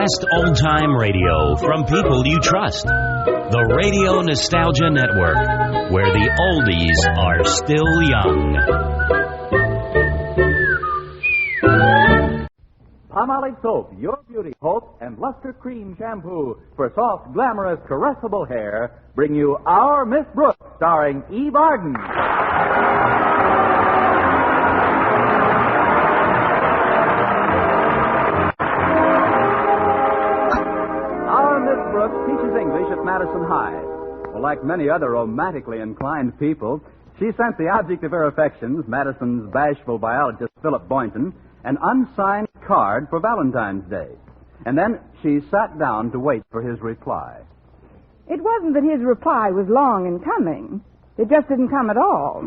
best old-time radio from people you trust. The Radio Nostalgia Network, where the oldies are still young. Palmolive Soap, Your Beauty Hope, and Luster Cream Shampoo for soft, glamorous, caressable hair bring you Our Miss Brooks, starring Eve Arden. Our Miss Brooks teaches English at Madison High. Well, like many other romantically inclined people, she sent the object of her affections, Madison's bashful biologist Philip Boynton, an unsigned card for Valentine's Day. And then she sat down to wait for his reply. It wasn't that his reply was long in coming. It just didn't come at all.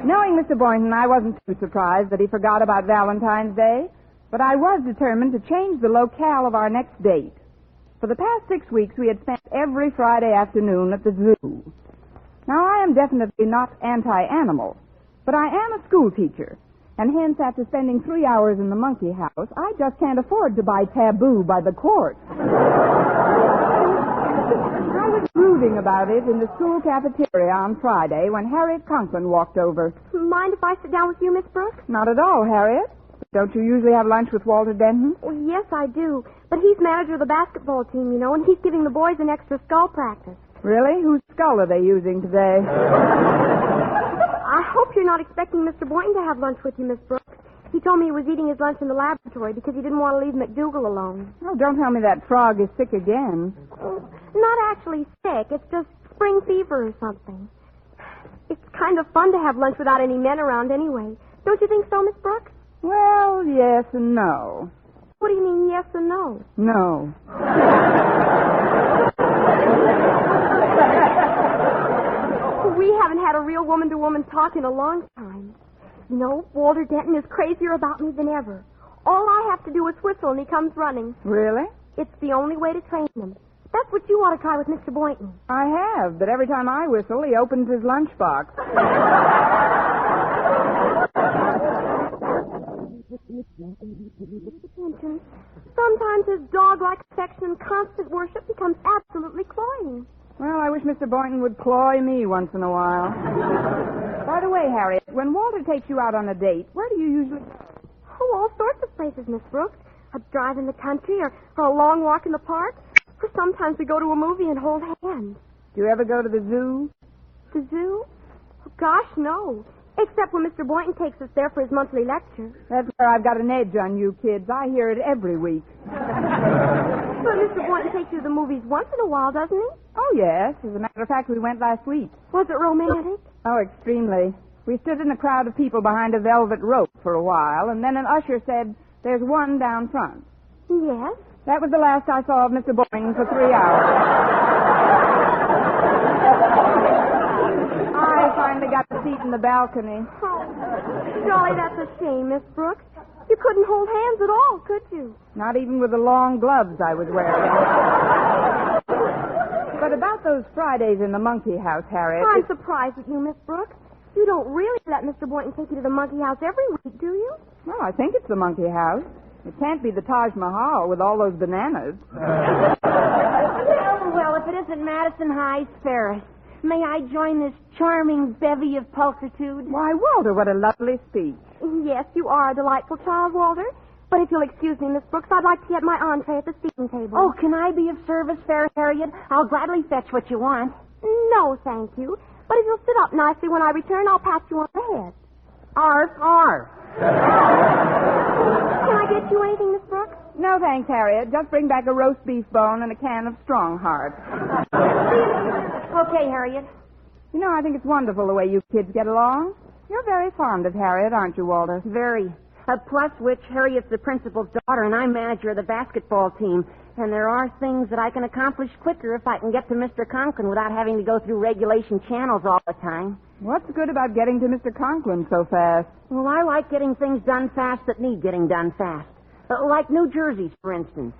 Knowing Mr. Boynton, I wasn't too surprised that he forgot about Valentine's Day, but I was determined to change the locale of our next date. For the past 6 weeks, we had spent every Friday afternoon at the zoo. Now, I am definitely not anti-animal, but I am a school teacher, and hence, after spending 3 hours in the monkey house, I just can't afford to buy Taboo by the quart. I was brooding about it in the school cafeteria on Friday when Harriet Conklin walked over. Mind if I sit down with you, Miss Brooks? Not at all, Harriet. Don't you usually have lunch with Walter Denton? Well, yes, I do. But he's manager of the basketball team, you know, and he's giving the boys an extra skull practice. Really? Whose skull are they using today? I hope you're not expecting Mr. Boynton to have lunch with you, Miss Brooks. He told me he was eating his lunch in the laboratory because he didn't want to leave McDougal alone. Oh, don't tell me that frog is sick again. Not actually sick. It's just spring fever or something. It's kind of fun to have lunch without any men around anyway. Don't you think so, Miss Brooks? Well, yes and no. What do you mean, yes and no? No. We haven't had a real woman-to-woman talk in a long time. You know, Walter Denton is crazier about me than ever. All I have to do is whistle and he comes running. Really? It's the only way to train him. That's what you ought to try with Mr. Boynton. I have, but every time I whistle, he opens his lunchbox. Sometimes his dog-like affection and constant worship becomes absolutely cloying. Well, I wish Mr. Boynton would cloy me once in a while. By the way, Harriet, when Walter takes you out on a date, where do you usually go? Oh, all sorts of places, Miss Brooks. A drive in the country or a long walk in the park. Or sometimes we go to a movie and hold hands. Do you ever go to the zoo? The zoo? Oh, gosh, no. Except when Mr. Boynton takes us there for his monthly lecture. That's where I've got an edge on you kids. I hear it every week. But Mr. Boynton takes you to the movies once in a while, doesn't he? Oh, yes. As a matter of fact, we went last week. Was it romantic? Oh, extremely. We stood in a crowd of people behind a velvet rope for a while, and then an usher said, "There's one down front." Yes. That was the last I saw of Mr. Boynton for 3 hours. I finally got a seat in the balcony. Oh, golly, that's a shame, Miss Brooks. You couldn't hold hands at all, could you? Not even with the long gloves I was wearing. But about those Fridays in the monkey house, Harriet... I'm surprised at you, Miss Brooks. You don't really let Mr. Boynton take you to the monkey house every week, do you? Well, I think it's the monkey house. It can't be the Taj Mahal with all those bananas. Well, if it isn't Madison High's Ferris, may I join this charming bevy of pulchritude? Why, Walter, what a lovely speech. Yes, you are a delightful child, Walter. But if you'll excuse me, Miss Brooks, I'd like to get my entree at the seating table. Oh, can I be of service, fair Harriet? I'll gladly fetch what you want. No, thank you. But if you'll sit up nicely when I return, I'll pat you on the head. Arf, arf. Can I get you anything, Miss Brooks? No, thanks, Harriet. Just bring back a roast beef bone and a can of Strong Heart. Okay, Harriet. You know, I think it's wonderful the way you kids get along. You're very fond of Harriet, aren't you, Walter? Very. Plus which, Harriet's the principal's daughter, and I'm manager of the basketball team. And there are things that I can accomplish quicker if I can get to Mr. Conklin without having to go through regulation channels all the time. What's good about getting to Mr. Conklin so fast? Well, I like getting things done fast that need getting done fast. Like New Jersey's, for instance.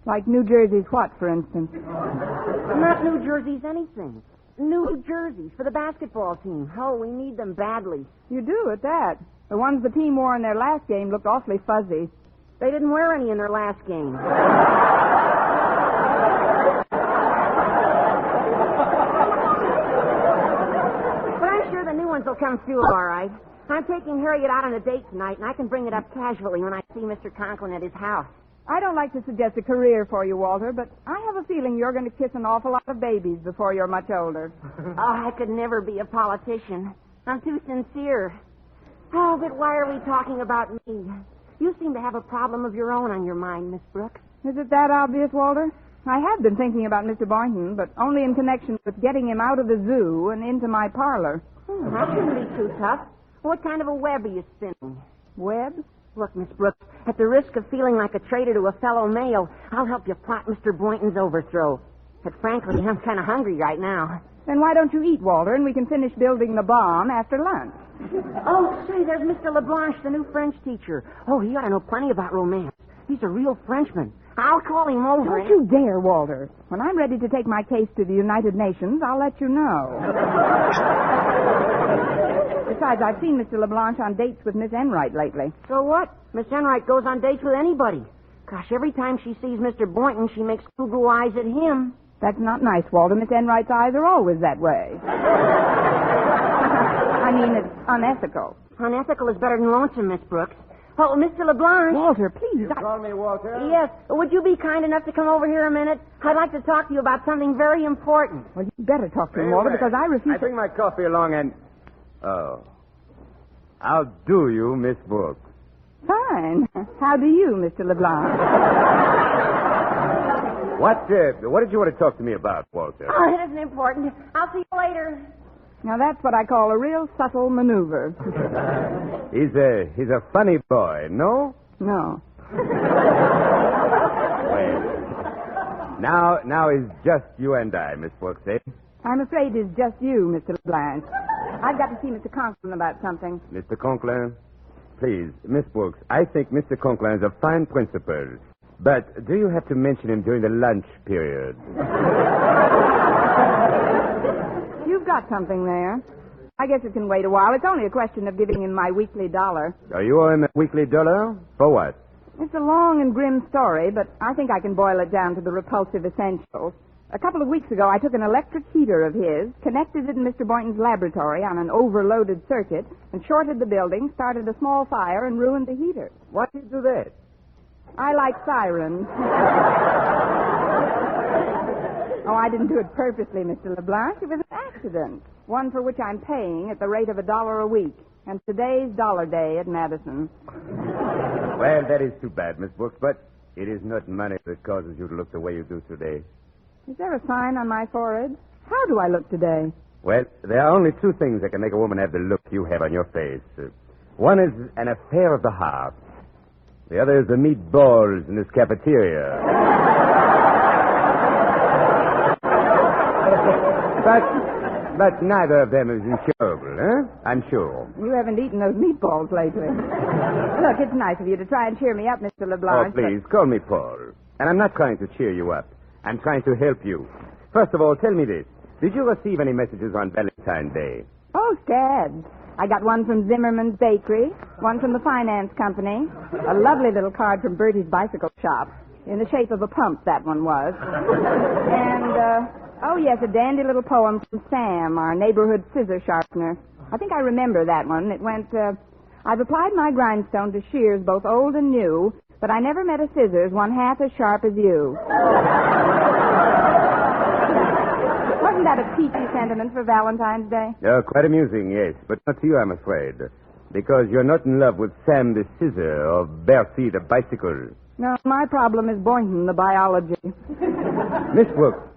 Like New Jersey's what, for instance? Not New Jersey's anything. New Jersey's for the basketball team. Oh, we need them badly. You do, at that. The ones the team wore in their last game looked awfully fuzzy. They didn't wear any in their last game. But I'm sure the new ones will come through all right. I'm taking Harriet out on a date tonight, and I can bring it up casually when I see Mr. Conklin at his house. I don't like to suggest a career for you, Walter, but I have a feeling you're going to kiss an awful lot of babies before you're much older. Oh, I could never be a politician. I'm too sincere. Oh, but why are we talking about me? You seem to have a problem of your own on your mind, Miss Brooks. Is it that obvious, Walter? I have been thinking about Mr. Boynton, but only in connection with getting him out of the zoo and into my parlor. That shouldn't be too tough. What kind of a web are you spinning? Web? Look, Miss Brooks, at the risk of feeling like a traitor to a fellow male, I'll help you plot Mr. Boynton's overthrow. But frankly, I'm kind of hungry right now. Then why don't you eat, Walter, and we can finish building the bomb after lunch? Oh, say, there's Mr. LeBlanche, the new French teacher. Oh, he ought to know plenty about romance. He's a real Frenchman. I'll call him over. Don't you dare, Walter. When I'm ready to take my case to the United Nations, I'll let you know. Besides, I've seen Mr. LeBlanche on dates with Miss Enright lately. So what? Miss Enright goes on dates with anybody. Gosh, every time she sees Mr. Boynton, she makes goo-goo eyes at him. That's not nice, Walter. Miss Enright's eyes are always that way. I mean, it's unethical. Unethical is better than lonesome, Miss Brooks. Oh, Mr. LeBlanche. Walter, please. Call me Walter? Yes. Would you be kind enough to come over here a minute? I'd like to talk to you about something very important. Well, you better talk to him, Walter, because I refuse I bring my coffee along and... Oh. How do you, Miss Brooks? Fine. How do you, Mr. LeBlanc? What did you want to talk to me about, Walter? Oh, it isn't important. I'll see you later. Now, that's what I call a real subtle maneuver. He's a funny boy, no? No. Well, now it's just you and I, Miss Brooks, eh? I'm afraid it's just you, Mr. LeBlanc. I've got to see Mr. Conklin about something. Mr. Conklin? Please, Miss Brooks, I think Mr. Conklin is a fine principal. But do you have to mention him during the lunch period? You've got something there. I guess it can wait a while. It's only a question of giving him my weekly $1. Are you owe him a weekly $1? For what? It's a long and grim story, but I think I can boil it down to the repulsive essentials. A couple of weeks ago, I took an electric heater of his, connected it in Mr. Boynton's laboratory on an overloaded circuit, and shorted the building, started a small fire, and ruined the heater. Why did you do that? I like sirens. Oh, I didn't do it purposely, Mr. LeBlanc. It was an accident. One for which I'm paying at the rate of $1 a week. And today's dollar day at Madison. Well, that is too bad, Miss Brooks, but it is not money that causes you to look the way you do today. Is there a sign on my forehead? How do I look today? Well, there are only two things that can make a woman have the look you have on your face. One is an affair of the heart. The other is the meatballs in this cafeteria. But neither of them is incurable, eh? I'm sure. You haven't eaten those meatballs lately. Look, it's nice of you to try and cheer me up, Mr. LeBlanc. Oh, please, call me Paul. And I'm not trying to cheer you up. I'm trying to help you. First of all, tell me this. Did you receive any messages on Valentine's Day? Oh, scads. I got one from Zimmerman's Bakery, one from the finance company, a lovely little card from Bertie's bicycle shop, in the shape of a pump, that one was. And, oh, yes, a dandy little poem from Sam, our neighborhood scissor sharpener. I think I remember that one. It went, I've applied my grindstone to shears both old and new, but I never met a scissors one half as sharp as you. Wasn't that a peachy sentiment for Valentine's Day? Quite amusing, yes, but not to you, I'm afraid. Because you're not in love with Sam the scissor or Bertie the bicycle. No, my problem is Boynton, the biology. Miss Brooks,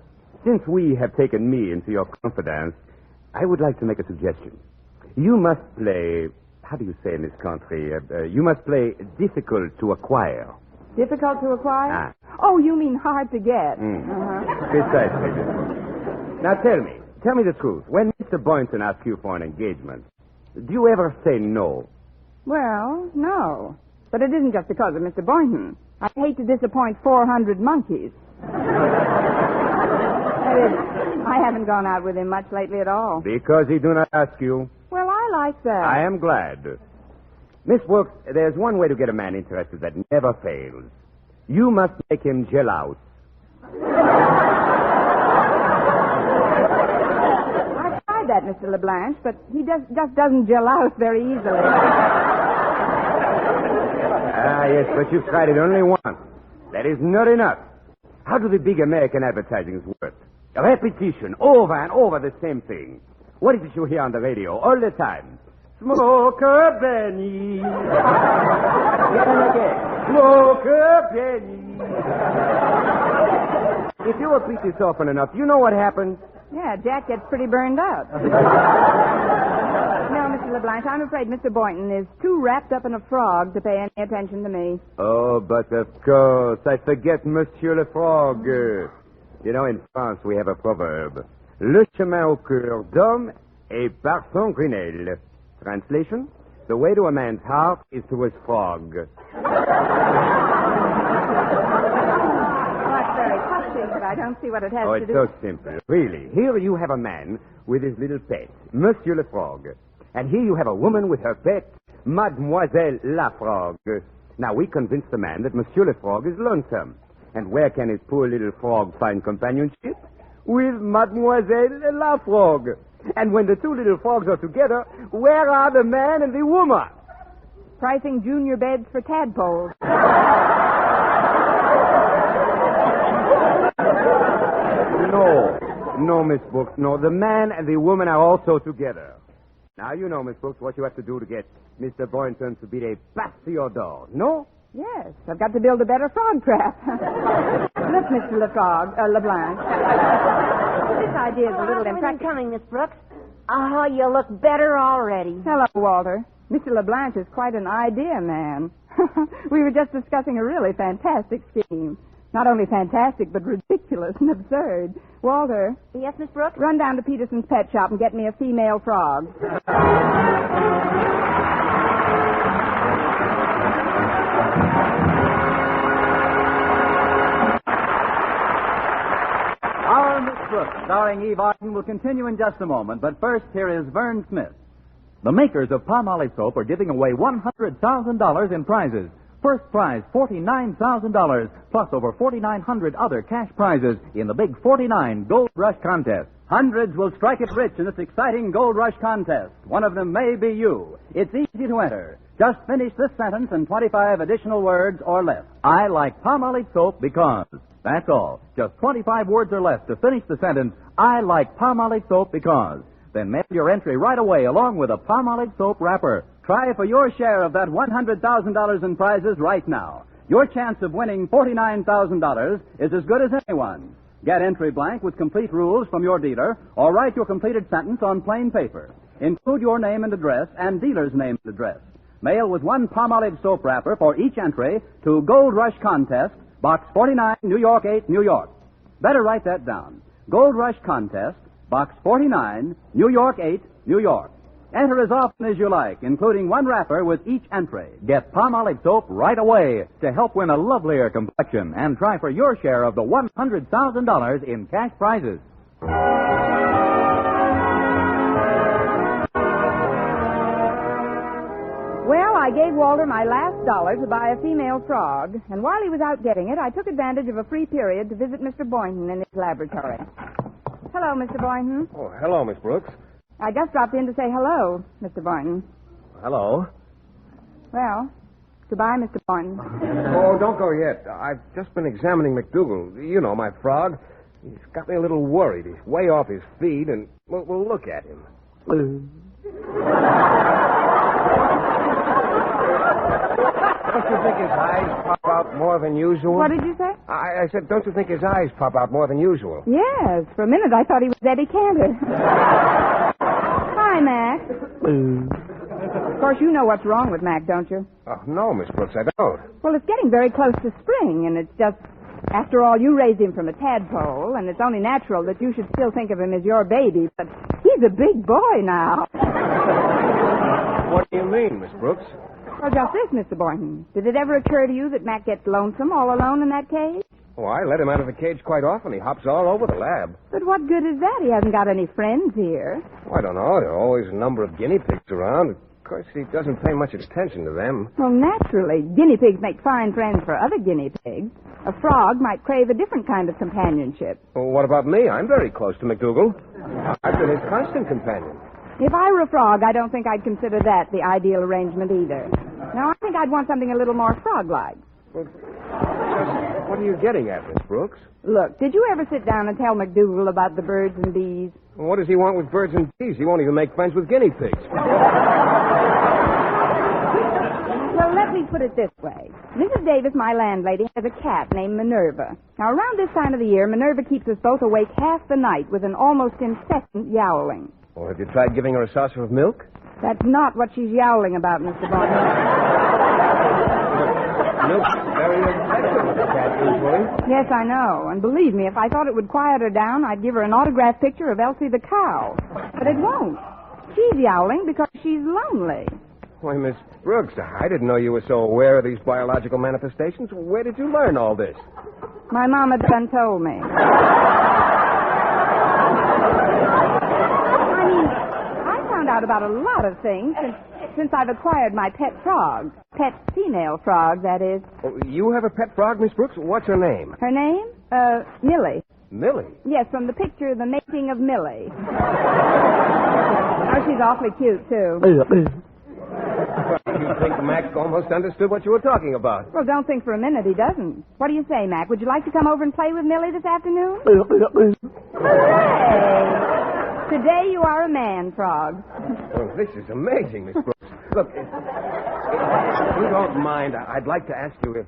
since we have taken me into your confidence, I would like to make a suggestion. You must play, how do you say in this country? You must play difficult to acquire. Difficult to acquire? Ah. Oh, you mean hard to get. Precisely, Miss Brooks. Now tell me the truth. When Mr. Boynton asks you for an engagement, do you ever say no? Well, no. But it isn't just because of Mr. Boynton. I hate to disappoint 400 monkeys. I haven't gone out with him much lately at all. Because he do not ask you. Well, I like that. I am glad. Miss Brooks, there's one way to get a man interested that never fails. You must make him jealous. I've tried that, Mr. LeBlanc, but he just doesn't gel out very easily. Yes, but you've tried it only once. That is not enough. How do the big American advertisings work? A repetition, over and over the same thing. What is it you hear on the radio all the time? Smoker Benny. Listen again. Smoker Benny. If you repeat this often enough, you know what happens? Yeah, Jack gets pretty burned out. No, Mr. LeBlanc, I'm afraid Mr. Boynton is too wrapped up in a frog to pay any attention to me. Oh, but of course, I forget Monsieur le Frog. You know, in France, we have a proverb. Le chemin au cœur d'homme est par son grenelle. Translation? The way to a man's heart is to his frog. Well, that's very touching, but I don't see what it has to It's do. so simple. Really. Here you have a man with his little pet, Monsieur le Frog. And here you have a woman with her pet, Mademoiselle la Frog. Now, we convince the man that Monsieur le Frog is lonesome. And where can his poor little frog find companionship? With Mademoiselle la Frog. And when the two little frogs are together, where are the man and the woman? Pricing junior beds for tadpoles. No, Miss Brooks, no. The man and the woman are also together. Now, you know, Miss Brooks, what you have to do to get Mr. Boynton to be a passeador, no? Yes, I've got to build a better frog trap. Look, Mr. LeBlanc. This idea is a little impractical. coming, Miss Brooks. Oh, you look better already. Hello, Walter. Mr. LeBlanc is quite an idea man. We were just discussing a really fantastic scheme. Not only fantastic, but ridiculous and absurd. Walter. Yes, Miss Brooks? Run down to Peterson's pet shop and get me a female frog. Our Miss Brooks, starring Eve Arden, will continue in just a moment. But first, here is Vern Smith. The makers of Palmolive soap are giving away $100,000 in prizes. First prize, $49,000, plus over 4,900 other cash prizes in the Big 49 Gold Rush Contest. Hundreds will strike it rich in this exciting Gold Rush Contest. One of them may be you. It's easy to enter. Just finish this sentence in 25 additional words or less. I like Palmolive soap because. That's all. Just 25 words or less to finish the sentence, I like Palmolive soap because. Then mail your entry right away along with a Palmolive soap wrapper. Try for your share of that $100,000 in prizes right now. Your chance of winning $49,000 is as good as anyone's. Get entry blank with complete rules from your dealer, or write your completed sentence on plain paper. Include your name and address and dealer's name and address. Mail with one Palmolive soap wrapper for each entry to Gold Rush Contest, Box 49, New York 8, New York. Better write that down. Gold Rush Contest, Box 49, New York 8, New York. Enter as often as you like, including one wrapper with each entry. Get Palmolive soap right away to help win a lovelier complexion and try for your share of the $100,000 in cash prizes. Well, I gave Walter my last dollar to buy a female frog, and while he was out getting it, I took advantage of a free period to visit Mr. Boynton in his laboratory. Hello, Mr. Boynton. Oh, hello, Miss Brooks. I just dropped in to say hello, Mr. Boynton. Hello. Well, goodbye, Mr. Boynton. Oh, don't go yet. I've just been examining McDougal. You know, my frog. He's got me a little worried. He's way off his feed, and we'll look at him. Don't you think his eyes pop out more than usual? What did you say? I said, don't you think his eyes pop out more than usual? Yes. For a minute, I thought he was Eddie Cantor. Hi, Mac. Of course, you know what's wrong with Mac, don't you? Oh, no, Miss Brooks, I don't. Well, it's getting very close to spring, and it's just... After all, you raised him from a tadpole, and it's only natural that you should still think of him as your baby, but he's a big boy now. What do you mean, Miss Brooks? Well, just this, Mr. Boynton. Did it ever occur to you that Mac gets lonesome all alone in that cage? Oh, I let him out of the cage quite often. He hops all over the lab. But what good is that? He hasn't got any friends here. Oh, I don't know. There are always a number of guinea pigs around. Of course, he doesn't pay much attention to them. Well, naturally. Guinea pigs make fine friends for other guinea pigs. A frog might crave a different kind of companionship. Well, what about me? I'm very close to McDougal. I've been his constant companion. If I were a frog, I don't think I'd consider that the ideal arrangement either. No, I think I'd want something a little more frog-like. Well, just what are you getting at, Miss Brooks? Look, did you ever sit down and tell McDougal about the birds and bees? Well, what does he want with birds and bees? He won't even make friends with guinea pigs. Well, let me put it this way. Mrs. Davis, my landlady, has a cat named Minerva. Now, around this time of the year, Minerva keeps us both awake half the night with an almost incessant yowling. Well, have you tried giving her a saucer of milk? That's not what she's yowling about, Mr. Barton. Milk's very effective with a cat, usually. Yes, I know. And believe me, if I thought it would quiet her down, I'd give her an autographed picture of Elsie the cow. But it won't. She's yowling because she's lonely. Why, Miss Brooks, I didn't know you were so aware of these biological manifestations. Where did you learn all this? My mama done told me. I found out about a lot of things since I've acquired my pet frog. Pet female frog, that is. Oh, you have a pet frog, Miss Brooks? What's her name? Her name? Millie. Millie? Yes, from the picture, The Making of Millie. Oh, she's awfully cute, too. You think Mac almost understood what you were talking about? Well, don't think for a minute he doesn't. What do you say, Mac? Would you like to come over and play with Millie this afternoon? Hooray! Today you are a man, Frog. Oh, this is amazing, Miss Brooks. Look, if you don't mind, I'd like to ask you if...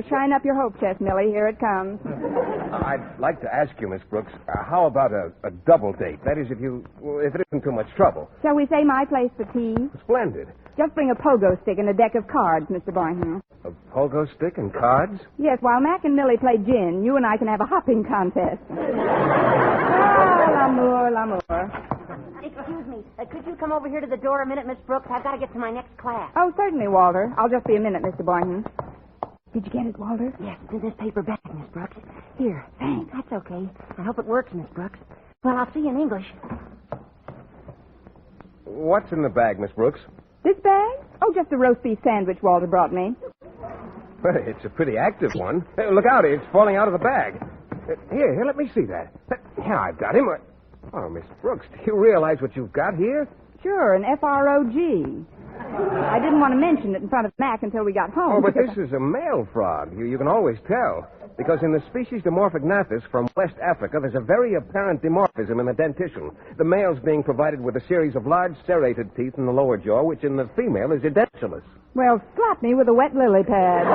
shine up your hope chest, Millie. Here it comes. I'd like to ask you, Miss Brooks, how about a double date? That is, if it isn't too much trouble. Shall we say my place for tea? Splendid. Just bring a pogo stick and a deck of cards, Mr. Boynton. A pogo stick and cards? Yes, while Mac and Millie play gin, you and I can have a hopping contest. L'amour, l'amour. Excuse me. Could you come over here to the door a minute, Miss Brooks? I've got to get to my next class. Oh, certainly, Walter. I'll just be a minute, Mr. Boynton. Did you get it, Walter? Yes, it's in this paper bag, Miss Brooks. Here. Thanks. That's okay. I hope it works, Miss Brooks. Well, I'll see you in English. What's in the bag, Miss Brooks? This bag? Oh, just a roast beef sandwich Walter brought me. Well, it's a pretty active one. Hey, look out, it's falling out of the bag. Here, let me see that. Yeah, I've got him. Oh, Miss Brooks, do you realize what you've got here? Sure, an FROG. I didn't want to mention it in front of Mac until we got home. Oh, but this is a male frog. You can always tell. Because in the species Dimorphognathus from West Africa, there's a very apparent dimorphism in the dentition. The male's being provided with a series of large serrated teeth in the lower jaw, which in the female is edentulous. Well, slap me with a wet lily pad.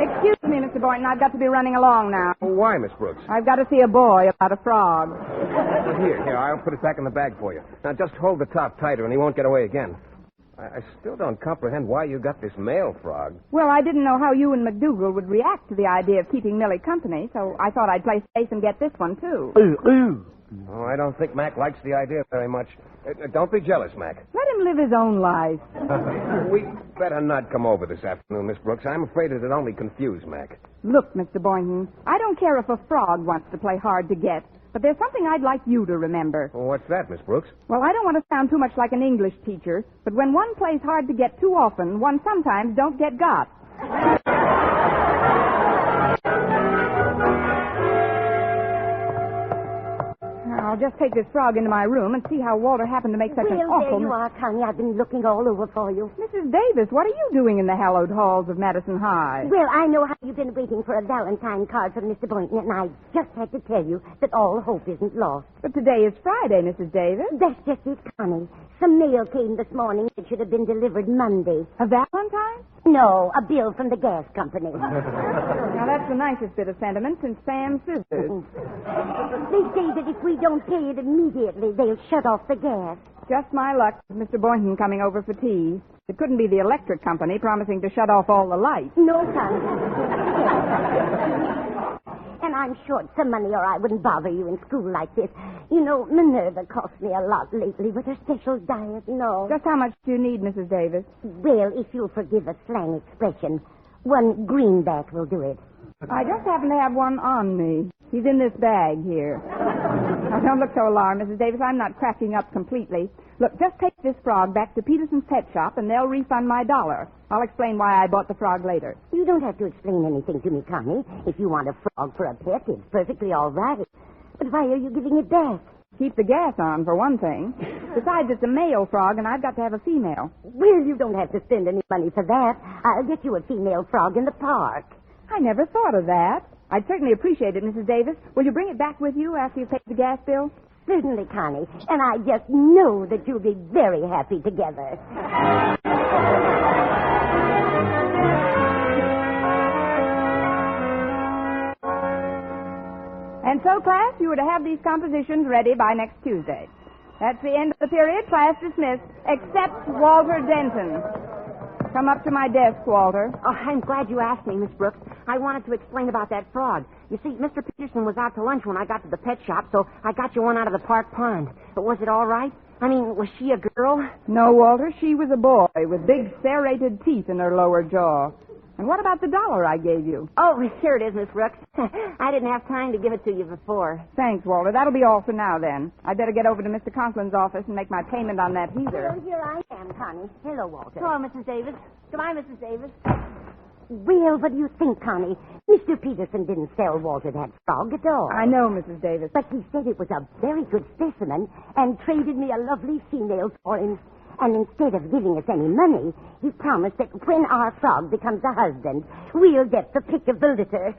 Excuse me, Mr. Boynton. I've got to be running along now. Oh, why, Miss Brooks? I've got to see a boy about a frog. Here, I'll put it back in the bag for you. Now, just hold the top tighter and he won't get away again. I still don't comprehend why you got this male frog. Well, I didn't know how you and McDougal would react to the idea of keeping Millie company, so I thought I'd play safe and get this one, too. Oh, I don't think Mac likes the idea very much. Don't be jealous, Mac. Let him live his own life. We better not come over this afternoon, Miss Brooks. I'm afraid it'd only confuse Mac. Look, Mr. Boynton, I don't care if a frog wants to play hard to get, but there's something I'd like you to remember. Well, what's that, Miss Brooks? Well, I don't want to sound too much like an English teacher, but when one plays hard to get too often, one sometimes don't get got. I'll just take this frog into my room and see how Walter happened to make such an awful... There you are, Connie. I've been looking all over for you. Mrs. Davis, what are you doing in the hallowed halls of Madison High? Well, I know how you've been waiting for a Valentine card from Mr. Boynton, and I just had to tell you that all hope isn't lost. But today is Friday, Mrs. Davis. That's just it, Connie. Some mail came this morning that should have been delivered Monday. A Valentine? No, a bill from the gas company. Now, that's the nicest bit of sentiment since Sam's Scissors. They say that if we don't pay it immediately, they'll shut off the gas. Just my luck with Mr. Boynton coming over for tea. It couldn't be the electric company promising to shut off all the lights. No, Connie. And I'm short some money or I wouldn't bother you in school like this. You know, Minerva cost me a lot lately with her special diet and all. Just how much do you need, Mrs. Davis? Well, if you'll forgive a slang expression, one greenback will do it. I just happen to have one on me. He's in this bag here. Now, don't look so alarmed, Mrs. Davis. I'm not cracking up completely. Look, just take this frog back to Peterson's pet shop, and they'll refund my $1. I'll explain why I bought the frog later. You don't have to explain anything to me, Connie. If you want a frog for a pet, it's perfectly all right. But why are you giving it back? Keep the gas on, for one thing. Besides, it's a male frog, and I've got to have a female. Well, you don't have to spend any money for that. I'll get you a female frog in the park. I never thought of that. I'd certainly appreciate it, Mrs. Davis. Will you bring it back with you after you've paid the gas bill? Certainly, Connie. And I just know that you'll be very happy together. And so, class, you were to have these compositions ready by next Tuesday. That's the end of the period. Class dismissed, except Walter Denton. Come up to my desk, Walter. Oh, I'm glad you asked me, Miss Brooks. I wanted to explain about that frog. You see, Mr. Peterson was out to lunch when I got to the pet shop, so I got you one out of the park pond. But was it all right? I mean, was she a girl? No, Walter, she was a boy with big serrated teeth in her lower jaw. And what about the $1 I gave you? Oh, here it is, Miss Brooks. I didn't have time to give it to you before. Thanks, Walter. That'll be all for now, then. I'd better get over to Mr. Conklin's office and make my payment on that heater. Oh, here I am, Connie. Hello, Walter. Hello, Mrs. Davis. Goodbye, Mrs. Davis. Well, what do you think, Connie? Mr. Peterson didn't sell Walter that frog at all. I know, Mrs. Davis. But he said it was a very good specimen and traded me a lovely female for him. And instead of giving us any money, he promised that when our frog becomes a husband, we'll get the pick of the litter.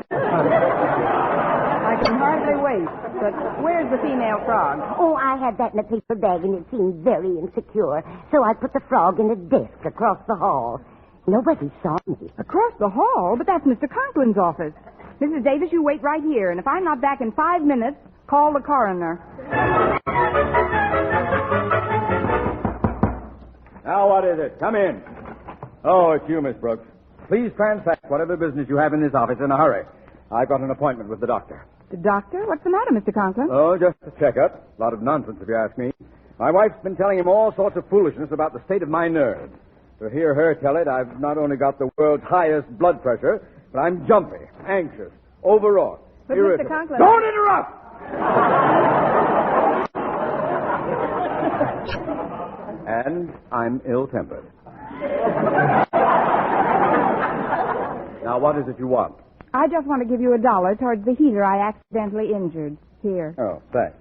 I can hardly wait. But where's the female frog? Oh, I had that in a paper bag, and it seemed very insecure. So I put the frog in a desk across the hall. Nobody saw me. Across the hall? But that's Mr. Conklin's office. Mrs. Davis, you wait right here, and if I'm not back in 5 minutes, call the coroner. Now, what is it? Come in. Oh, it's you, Miss Brooks. Please transact whatever business you have in this office in a hurry. I've got an appointment with the doctor. The doctor? What's the matter, Mr. Conklin? Oh, just a checkup. A lot of nonsense, if you ask me. My wife's been telling him all sorts of foolishness about the state of my nerves. To hear her tell it, I've not only got the world's highest blood pressure, but I'm jumpy, anxious, overwrought, But irritable. Mr. Conklin... Don't interrupt! And I'm ill-tempered. Now, what is it you want? I just want to give you $1 towards the heater I accidentally injured. Here. Oh, thanks.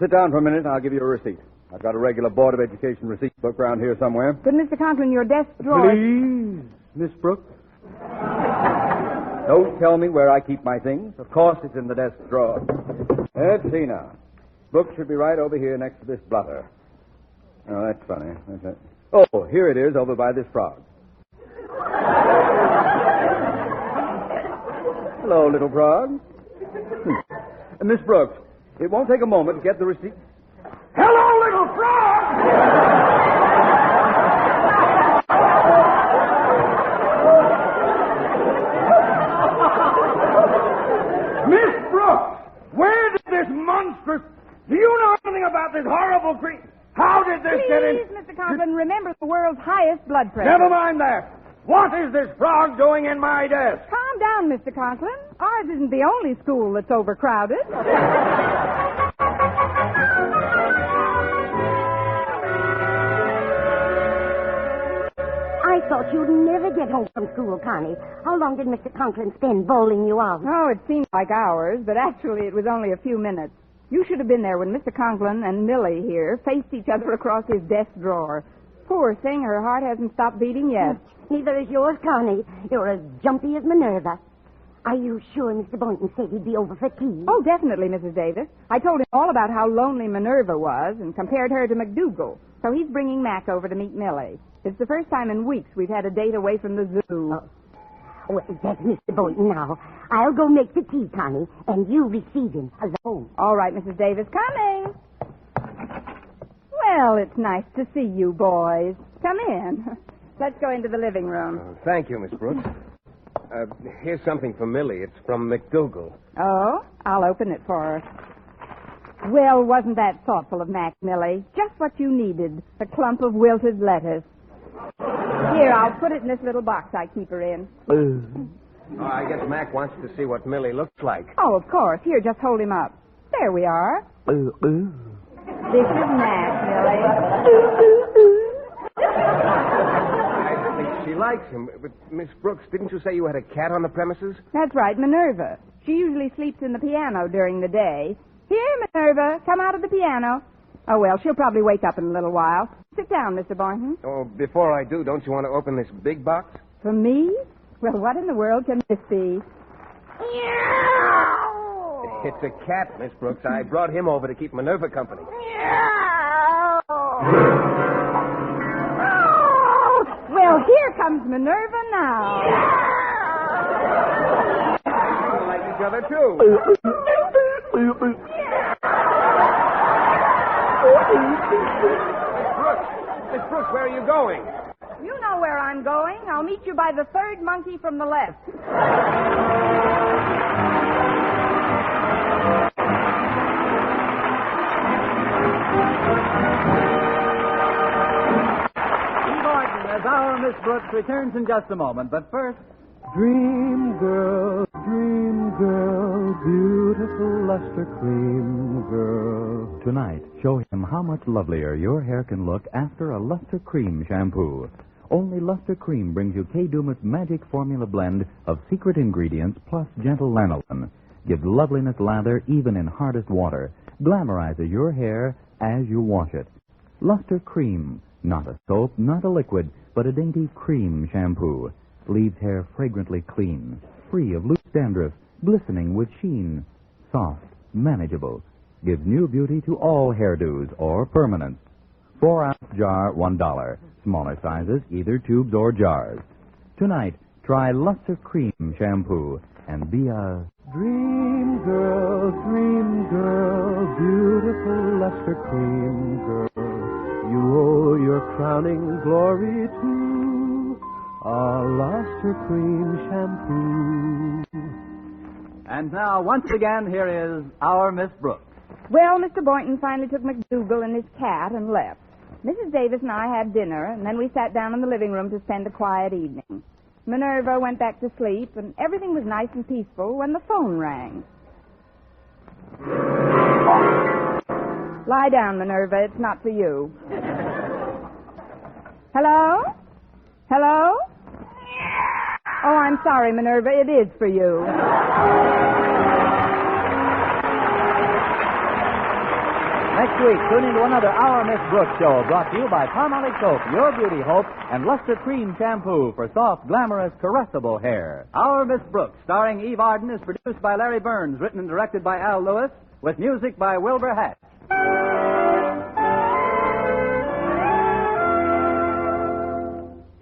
Sit down for a minute, and I'll give you a receipt. I've got a regular Board of Education receipt book around here somewhere. But, Mr. Conklin, your desk drawer... Please, Miss Brooks. Don't tell me where I keep my things. Of course it's in the desk drawer. Let's see now. Book should be right over here next to this blotter. Oh, that's funny. Oh, here it is over by this frog. Hello, little frog. Miss Brooks, it won't take a moment to get the receipt. Hello, little frog! Miss Brooks, where did this monstrous... Do you know anything about this horrible creature? How did this get in... Please, Mr. Conklin, remember the world's highest blood pressure. Never mind that. What is this frog doing in my desk? Calm down, Mr. Conklin. Ours isn't the only school that's overcrowded. I thought you'd never get home from school, Connie. How long did Mr. Conklin spend bowling you out? Oh, it seemed like hours, but actually it was only a few minutes. You should have been there when Mr. Conklin and Millie here faced each other across his desk drawer. Poor thing, her heart hasn't stopped beating yet. Neither is yours, Connie. You're as jumpy as Minerva. Are you sure Mr. Boynton said he'd be over for tea? Oh, definitely, Mrs. Davis. I told him all about how lonely Minerva was and compared her to McDougal. So he's bringing Mac over to meet Millie. It's the first time in weeks we've had a date away from the zoo. Oh. Well, that's Mr. Boynton now. I'll go make the tea, Connie, and you receive him alone. All right, Mrs. Davis, coming. Well, it's nice to see you boys. Come in. Let's go into the living room. Thank you, Miss Brooks. Here's something for Millie. It's from McDougal. Oh, I'll open it for her. Well, wasn't that thoughtful of Mac, Millie? Just what you needed, a clump of wilted lettuce. Here, I'll put it in this little box I keep her in. I guess Mac wants to see what Millie looks like. Oh, of course. Here, just hold him up. There we are. Ooh, ooh. This is Mac, Millie. I think she likes him. But, Miss Brooks, didn't you say you had a cat on the premises? That's right, Minerva. She usually sleeps in the piano during the day. Here, Minerva, come out of the piano. Oh, well, she'll probably wake up in a little while. Sit down, Mr. Boynton. Oh, before I do, don't you want to open this big box? For me? Well, what in the world can this be? It's a cat, Miss Brooks. I brought him over to keep Minerva company. Well, here comes Minerva now. We like each other, too. Miss Brooks, where are you going? You know where I'm going. I'll meet you by the third monkey from the left. Eve Arden as our Miss Brooks returns in just a moment. But first, Dream girl, beautiful luster cream girl. Tonight, show him how much lovelier your hair can look after a Luster Cream shampoo. Only Luster Cream brings you Kay Daumit's magic formula blend of secret ingredients plus gentle lanolin. Gives loveliness lather even in hardest water. Glamorizes your hair as you wash it. Luster Cream. Not a soap, not a liquid, but a dainty cream shampoo. Leaves hair fragrantly clean, free of loose dandruff, glistening with sheen. Soft, manageable. Gives new beauty to all hairdos or permanents. 4-ounce jar, $1. Smaller sizes, either tubes or jars. Tonight, try Luster Cream shampoo and be a Dream girl, beautiful luster cream girl. You owe your crowning glory to a luster cream shampoo. and now, once again, here is our Miss Brooks. Well, Mr. Boynton finally took McDougal and his cat and left. Mrs. Davis and I had dinner, and then we sat down in the living room to spend a quiet evening. Minerva went back to sleep, and everything was nice and peaceful when the phone rang. Lie down, Minerva. It's not for you. Hello? Hello? Oh, I'm sorry, Minerva. It is for you. Next week, tune into another Our Miss Brooks show brought to you by Palmolive Soap, Your Beauty Hope, and Luster Cream Shampoo for soft, glamorous, caressable hair. Our Miss Brooks, starring Eve Arden, is produced by Larry Burns, written and directed by Al Lewis, with music by Wilbur Hatch.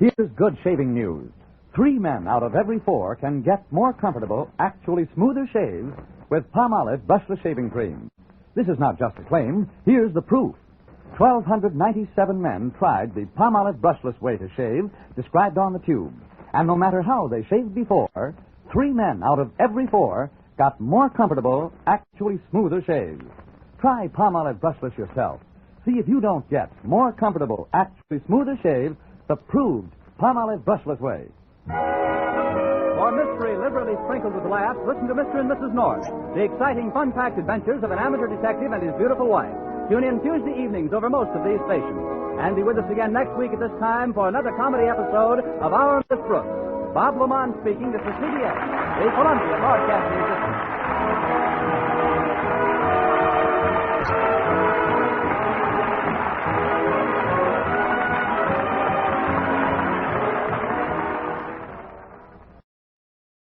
Here's good shaving news. 3 men out of every 4 can get more comfortable, actually smoother shaves with Palmolive Brushless Shaving Cream. This is not just a claim. Here's the proof. 1,297 men tried the Palmolive brushless way to shave described on the tube. And no matter how they shaved before, 3 men out of every 4 got more comfortable, actually smoother shaves. Try Palmolive brushless yourself. See if you don't get more comfortable, actually smoother shaves the proved Palmolive brushless way. For mystery liberally sprinkled with laughs, listen to Mr. and Mrs. North, the exciting, fun-packed adventures of an amateur detective and his beautiful wife. Tune in Tuesday evenings over most of these stations. And be with us again next week at this time for another comedy episode of Our Miss Brooks. Bob Lamont speaking. This is CBS, the Columbia Broadcasting System.